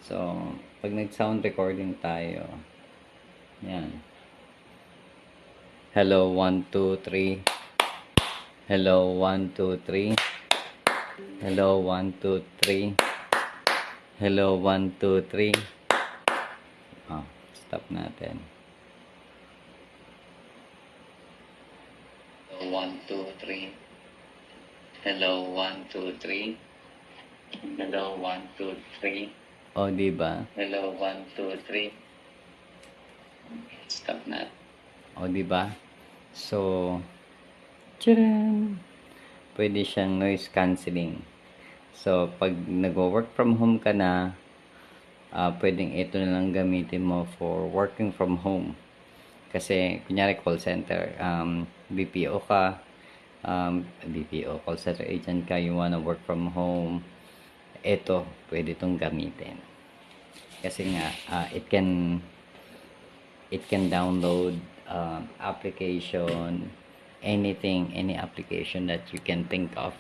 So, pag nag-sound recording tayo, yan. Hello, 1, 2, 3. Hello, 1, 2, 3. Hello, 1, 2, 3. Hello, 1, 2, 3. Oh, stop natin. 1, 2, 3. Hello, 1, 2, 3. Hello, 1, 2, 3. O, diba? Hello, 1, 2, 3. Stop na. O, diba? So, tcharan! Pwede siyang noise cancelling. So, pag nag-work from home ka na, pwedeng ito na lang gamitin mo for working from home. Kasi, kunyari call center, BPO ka, BPO, call center agent ka, you wanna work from home, ito, pwede itong gamitin. Kasi nga, it can download application, anything, any application that you can think of.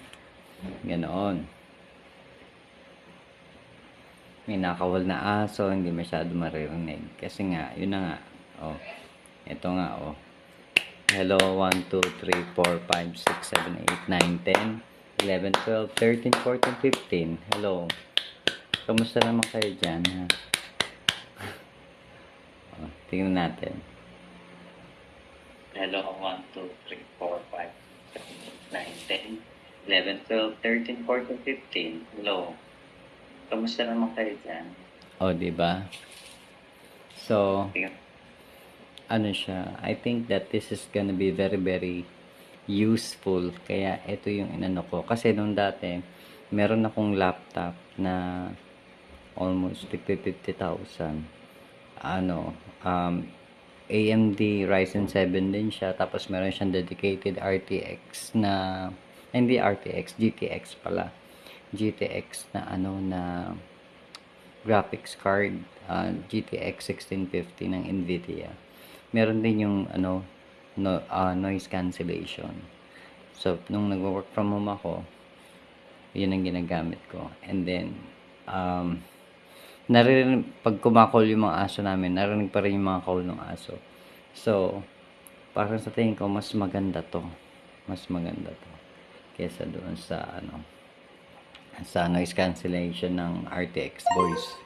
Ganoon. May nakawal na aso, hindi masyado maririnig. Kasi nga, yun na nga. Oh, ito nga, oh. Hello, 1, 2, 3, 4, 5, 6, 7, 8, 9, 10, 11, 12, 13, 14, 15. Hello. Kamusta naman kayo dyan, ha? Oh, tingnan natin. Hello, 1, 2, 3, 4, 5, 6, 7, 8, 9, 10, 11, 12, 13, 14, 15. Hello. Kamusta naman kayo dyan? O, diba? So, ano siya, I think that this is gonna be very, very useful. Kaya, ito yung inano ko. Kasi nung dati, meron akong laptop na almost 50,000. Ano, AMD Ryzen 7 din siya. Tapos, meron siyang dedicated RTX na, hindi RTX, GTX pala. GTX na ano na graphics card, GTX 1650 ng Nvidia. Meron din yung ano noise cancellation. So nung nagwo-work from home ako, yun ang ginagamit ko. And then narinig pag kumakol yung mga aso namin, narinig pa rin yung mga call ng aso. So parang sa tingin ko mas maganda to. Mas maganda to kaysa doon sa ano sa noise cancellation ng RTX voice.